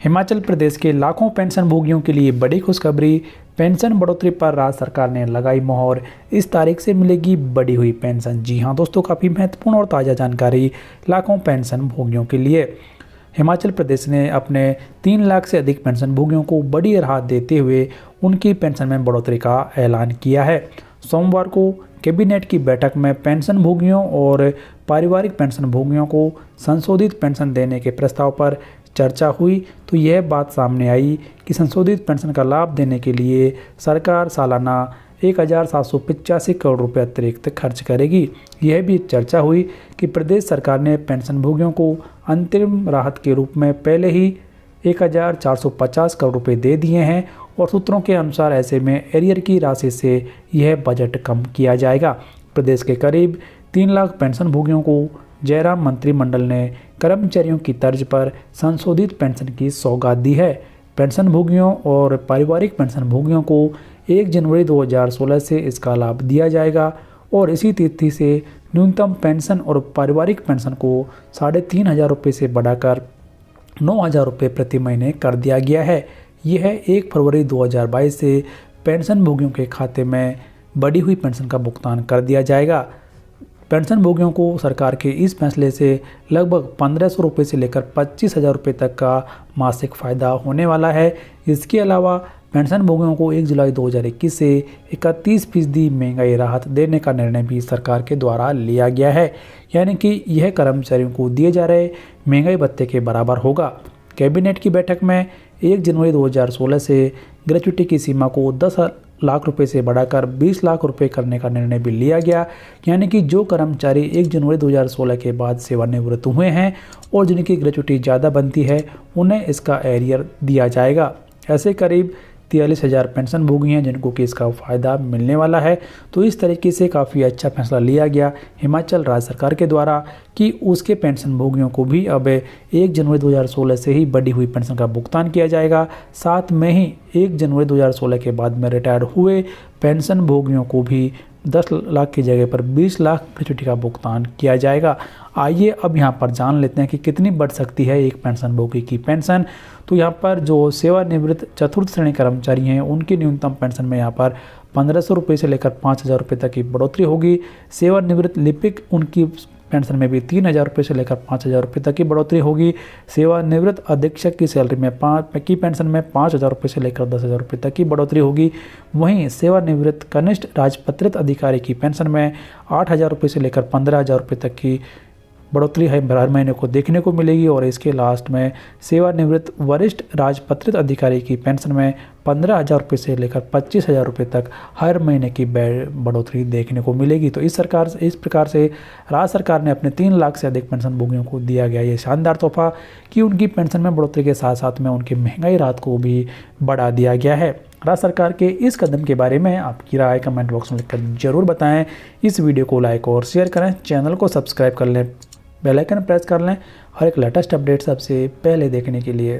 हिमाचल प्रदेश के लाखों पेंशन भोगियों के लिए बड़ी खुशखबरी। पेंशन बढ़ोतरी पर राज्य सरकार ने लगाई मोहर। इस तारीख से मिलेगी बढ़ी हुई पेंशन। जी हां दोस्तों, काफ़ी महत्वपूर्ण और ताज़ा जानकारी लाखों पेंशन भोगियों के लिए। हिमाचल प्रदेश ने अपने 3 लाख से अधिक पेंशन भोगियों को बड़ी राहत देते हुए उनकी पेंशन में बढ़ोतरी का ऐलान किया है। सोमवार को कैबिनेट की बैठक में पेंशन भोगियों और पारिवारिक पेंशन भोगियों को संशोधित पेंशन देने के प्रस्ताव पर चर्चा हुई तो यह बात सामने आई कि संशोधित पेंशन का लाभ देने के लिए सरकार सालाना 1,785 करोड़ रुपये अतिरिक्त खर्च करेगी। यह भी चर्चा हुई कि प्रदेश सरकार ने पेंशन भोगियों को अंतरिम राहत के रूप में पहले ही 1,450 करोड़ रुपये दे दिए हैं और सूत्रों के अनुसार ऐसे में एरियर की राशि से यह बजट कम किया जाएगा। प्रदेश के करीब 3 लाख पेंशन भोगियों को जयराम मंत्रिमंडल ने कर्मचारियों की तर्ज पर संशोधित पेंशन की सौगात दी है। पेंशन भोगियों और पारिवारिक पेंशन भोगियों को 1 जनवरी 2016 से इसका लाभ दिया जाएगा और इसी तिथि से न्यूनतम पेंशन और पारिवारिक पेंशन को 3,500 रुपये से बढ़ाकर 9,000 रुपये प्रति महीने कर दिया गया है। यह 1 फरवरी 2022 से पेंशन भोगियों के खाते में बढ़ी हुई पेंशन का भुगतान कर दिया जाएगा। पेंशन भोगियों को सरकार के इस फैसले से लगभग 1,500 रुपये से लेकर 25,000 रुपये तक का मासिक फ़ायदा होने वाला है। इसके अलावा पेंशन भोगियों को 1 जुलाई 2021 से 31% महंगाई राहत देने का निर्णय भी सरकार के द्वारा लिया गया है, यानी कि यह कर्मचारियों को दिए जा रहे महंगाई भत्ते के बराबर होगा। कैबिनेट की बैठक में 1 जनवरी 2016 से ग्रेच्युटी की सीमा को 10 लाख रुपए से बढ़ाकर 20 लाख रुपए करने का निर्णय भी लिया गया, यानी कि जो कर्मचारी 1 जनवरी 2016 के बाद सेवानिवृत्त हुए हैं और जिनकी ग्रेच्युटी ज़्यादा बनती है उन्हें इसका एरियर दिया जाएगा। ऐसे करीब 43,000 पेंशन भोगी हैं जिनको कि इसका फ़ायदा मिलने वाला है। तो इस तरीके से काफ़ी अच्छा फैसला लिया गया हिमाचल राज्य सरकार के द्वारा कि उसके पेंशन भोगियों को भी अब 1 जनवरी 2016 से ही बढ़ी हुई पेंशन का भुगतान किया जाएगा। साथ में ही 1 जनवरी 2016 के बाद में रिटायर्ड हुए पेंशन भोगियों को भी 10 लाख की जगह पर 20 लाख ग्रेच्युटी का भुगतान किया जाएगा। आइए अब यहाँ पर जान लेते हैं कि कितनी बढ़ सकती है एक पेंशन भोगी की पेंशन। तो यहाँ पर जो सेवानिवृत्त चतुर्थ श्रेणी कर्मचारी हैं उनकी न्यूनतम पेंशन में यहाँ पर 1,500 रुपये से लेकर 5,000 रुपये तक की बढ़ोतरी होगी। सेवानिवृत्त लिपिक उनकी पेंशन में भी 3,000 रुपये से लेकर 5,000 रुपये तक की बढ़ोतरी होगी। सेवानिवृत्त अधीक्षक की सैलरी में पेंशन में 5,000 रुपये से लेकर 10,000 रुपये तक की बढ़ोतरी होगी। वहीं सेवानिवृत्त कनिष्ठ राजपत्रित अधिकारी की पेंशन में 8,000 रुपये से लेकर 15,000 रुपये तक की बढ़ोतरी हर महीने को देखने को मिलेगी। और इसके लास्ट में सेवानिवृत्त वरिष्ठ राजपत्रित अधिकारी की पेंशन में 15,000 रुपये से लेकर 25,000 रुपये तक हर महीने की बढ़ोतरी देखने को मिलेगी। तो इस प्रकार से राज्य सरकार ने अपने 3 लाख से अधिक पेंशन भोगियों को दिया गया ये शानदार तोहफा कि उनकी पेंशन में बढ़ोतरी के साथ साथ में उनकी महंगाई राहत को भी बढ़ा दिया गया है। राज्य सरकार के इस कदम के बारे में आपकी राय कमेंट बॉक्स में लिखकर जरूर बताएं। इस वीडियो को लाइक और शेयर करें, चैनल को सब्सक्राइब कर लें, बेल आइकन प्रेस कर लें और एक लेटेस्ट अपडेट सबसे पहले देखने के लिए।